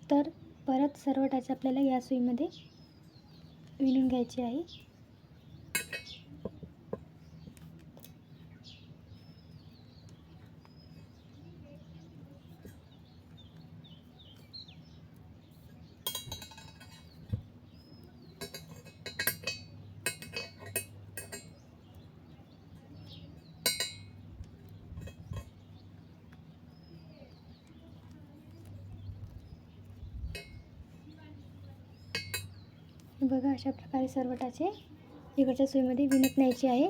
तर परत सर्व टाचे आपल्याला या सुईमध्ये विणून घ्यायचे आहे. बघा अशा प्रकारे सर्व टाचे इकडच्या सुईमध्ये विणत न्यायचे आहे.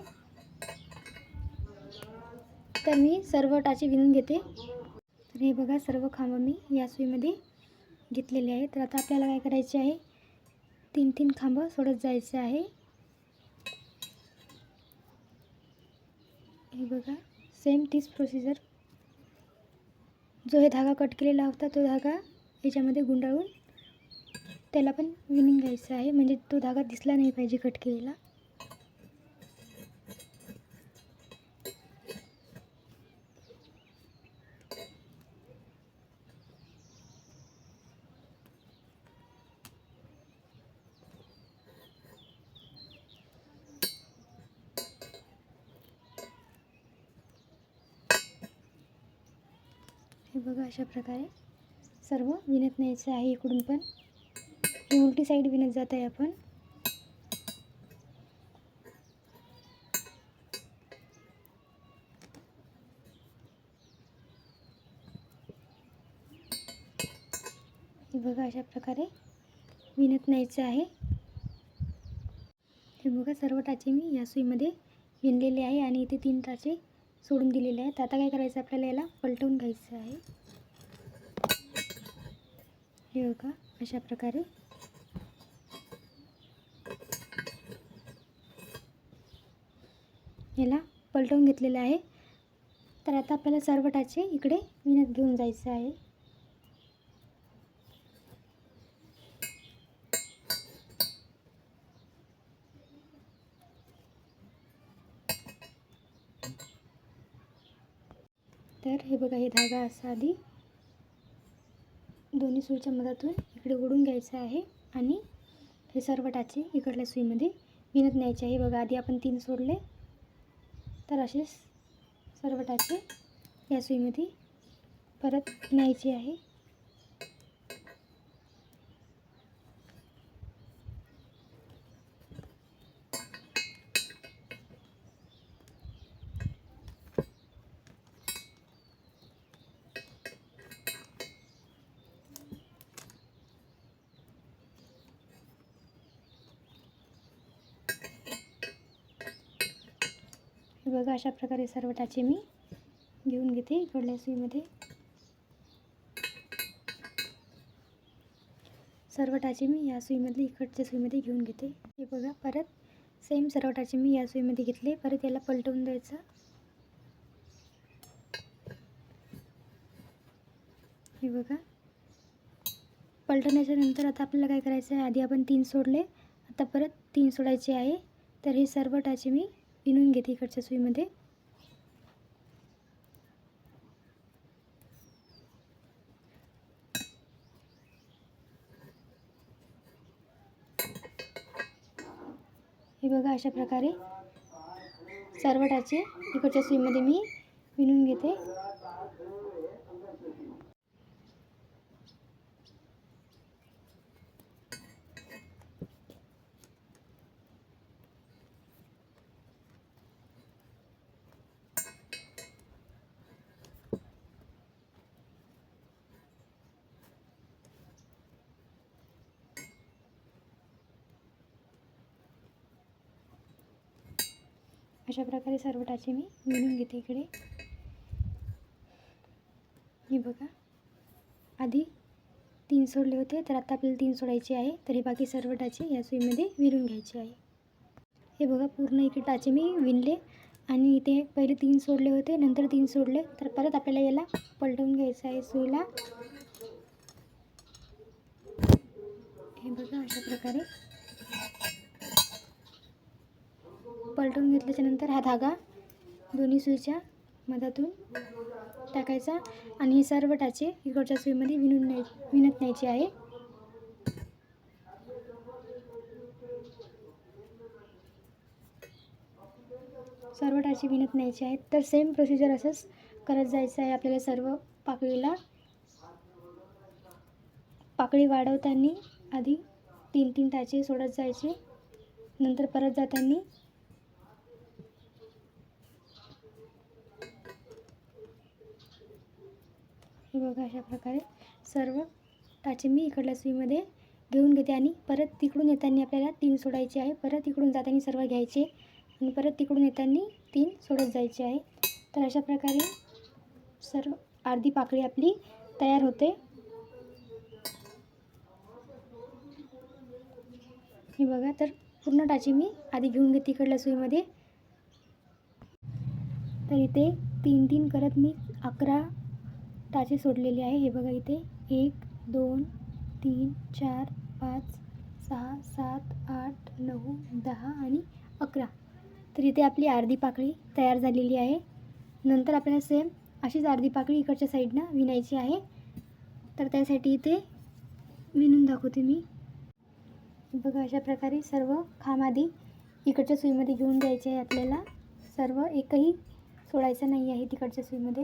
तर मी सर्व टाचे विणून घेते. तर हे बघा सर्व खांब मी या सुईमध्ये घेतलेले आहे. तर आता आपल्याला काय करायचे आहे, 3 खांब सोडत जायचे आहे. हे बघा सेम तीच प्रोसिजर. जो हे धागा कट केलेला होता तो धागा याच्यामध्ये गुंडाळून त्याला पण विणून घ्यायचा आहे, म्हणजे तो धागा दिसला नाही पाहिजे कट केलेला. हे बघा अशा प्रकारे सर्व विणत न्यायचं आहे. इकडून पण ही उलटी साईड विणत जात आहे आपण. हे बघा अशा प्रकारे विणत न्यायचं आहे. हे बघा सर्व टाचे मी या सुईमध्ये विणलेले आहे आणि इथे 3 टाचे सोडून दिलेले आहेत. आता काय करायचं, आपल्याला याला पलटवून घ्यायचं आहे. हे बघा अशा प्रकारे याला पलटवून घेतलेलं आहे. तर आता आपल्याला सर्व टाचे इकडे विणत घेऊन जायचं आहे. तर हे बघा हे धागा असा आधी दोन्ही सुईच्या मदतीतून इकडे ओढून घ्यायचं आहे आणि हे सर्व टाचे इकडल्या सुईमध्ये विणत न्यायचे आहे. बघा आधी आपण 3 सोडले, तर असेच सर्व टाचे या सुईमध्ये परत न्यायचे आहे. बघा अशा प्रकारे सर्व टाचे मी घेऊन घेते इकडल्या सुईमध्ये. सर्व टाचे मी या सुईमधले इकडच्या सुईमध्ये घेऊन घेते. हे बघा परत सेम सर्व टाचे मी या सुईमध्ये घेतले. परत याला पलटवून द्यायचं. हे बघा पलटवण्याच्या नंतर आता आपल्याला काय करायचं आहे, आधी आपण 3 सोडले, आता परत 3 सोडायचे आहे. तर हे सर्व टाचे मी विणून घेते इकडच्या सुईमध्ये. हे बघा अशा प्रकारे सर्व टाचे इकडच्या सुईमध्ये मी विणून घेते. अशा प्रकारे सर्व टाचे मी विणून घेते इकडे. हे बघा आधी 3 सोडले होते, तर आता आपल्याला 3 सोडायचे आहे. तर हे बाकी सर्व टाचे या सुईमध्ये विणून घ्यायचे आहे. हे बघा पूर्ण इकडे टाचे मी विणले आणि इथे पहिले 3 सोडले होते, नंतर 3 सोडले. तर परत आपल्याला याला पलटवून घ्यायचं आहे सुईला. हे बघा अशा प्रकारे पलटवून घेतल्याच्या नंतर हा धागा दोन्ही सुईच्या मधातून टाकायचा आणि हे सर्व टाचे इकडच्या सुईमध्ये विणत न्यायचे आहे. सर्व टाचे विणत न्यायचे आहेत. तर सेम प्रोसिजर असंच करत जायचं आहे आपल्याला. सर्व पाकळीला पाकळी वाढवताना आधी 3-3 टाचे सोडत जायचे, नंतर परत जाताना हे बघा अशा प्रकारे सर्व टाचे मी इकडल्या सुईमध्ये घेऊन घेते आणि परत तिकडून येताना आपल्याला 3 सोडायचे आहे. परत इकडून जाताना सर्व घ्यायचे आणि परत तिकडून येताना 3 सोडत जायचे आहे. तर अशा प्रकारे सर्व अर्धी पाकळी आपली तयार होते. हे बघा, तर पूर्ण टाचे मी आधी घेऊन घेते इकडल्या सुईमध्ये. तर इथे 3-3 करत मी 11 टाचे सोडलेले आहे. हे बघा, इथे 1 2 3 4 5 6 7 8 9 10 आणि 11. तर इथे आपली अर्धी पाकळी तयार झालेली आहे. नंतर आपल्याला सेम अशीच अर्धी पाकळी इकडच्या साईडनं विणायची आहे. तर त्यासाठी इथे विणून दाखवते मी. बघा, अशा प्रकारे सर्व खांब आधी इकडच्या सुईमध्ये घेऊन द्यायचे आहे आपल्याला. सर्व एकही सोडायचं नाही आहे तिकडच्या सुईमध्ये.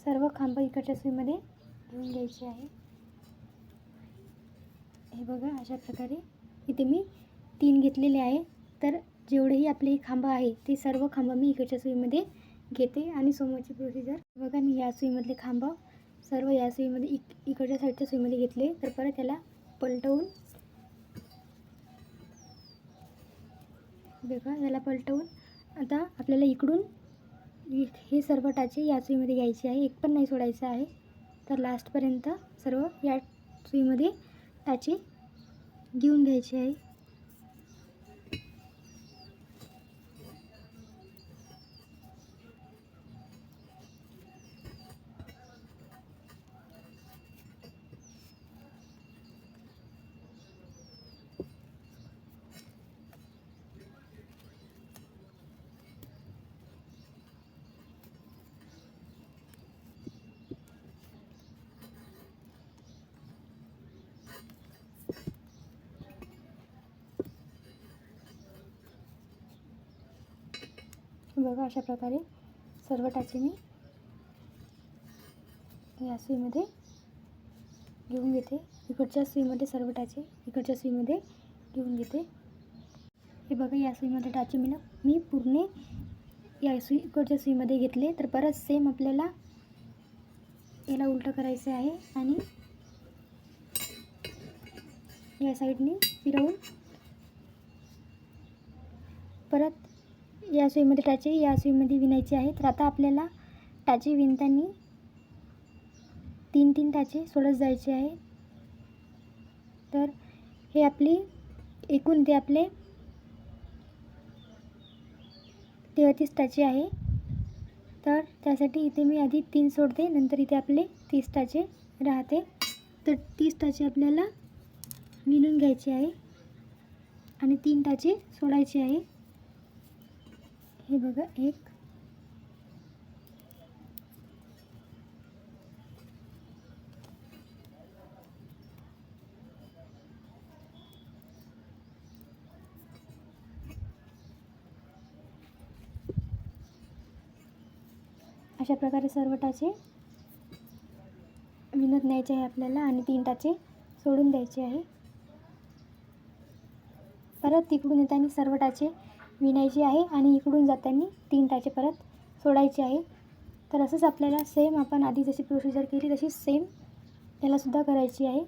सर्व खांब इकडच्या सुईमध्ये घेऊन घ्यायचे आहे. हे बघा, अशा प्रकारे इथे मी 3 घेतलेले आहे. तर जेवढेही आपले खांब आहे ते सर्व खांब मी इकडच्या सुईमध्ये घेते आणि समोरची प्रोसिजर बघा. मी या सुईमधले खांब सर्व या सुईमध्ये इकडच्या साईडच्या सुईमध्ये घेतले. तर परत याला पलटवून बघा, याला पलटवून आता आपल्याला इकडून हे सर्व टाचे या सुईमध्ये घ्यायचे आहे. एक पण नाही सोडायचं आहे. तर लास्टपर्यंत सर्व या सुईमध्ये टाचे घेऊन घ्यायचे आहे. बघा, अशा प्रकारे सर्व टाचे मी या सुईमध्ये घेऊन घेते. इकडच्या सुईमध्ये सर्व टाचे इकडच्या सुईमध्ये घेऊन घेते. हे बघा, या सुईमध्ये टाचे मी पूर्ण या इकडच्या सुईमध्ये घेतले. तर परत सेम आपल्याला याला उलटं करायचं आहे आणि या साईडने फिरवून परत या सुईमध्ये टाचे या सुईमध्ये विणायचे आहे. तर आता आपल्याला टाचे विणताना 3-3 टाचे सोडत जायचे आहे. तर हे आपली एकूण ते आपले 33 टाचे आहे. तर त्यासाठी इथे मी आधी 3 सोडते, नंतर इथे आपले 30 टाचे राहते. तर 30 टाचे आपल्याला विणून घ्यायचे आहे आणि 3 टाचे सोडायचे आहे. हे बघा, 1 अशा प्रकारे सर्व टाचे विणत न्यायचे आहे आपल्याला आणि 3 टाचे सोडून द्यायचे आहे. परत तिकडून येताना सर्व टाचे विणायचे आहे आणि इकडून जाताना 3 टाचे परत सोडायचे आहे. तर असंच आपल्याला सेम आपण आधी जशी प्रोसिजर केली तशी सेम यालासुद्धा करायची आहे.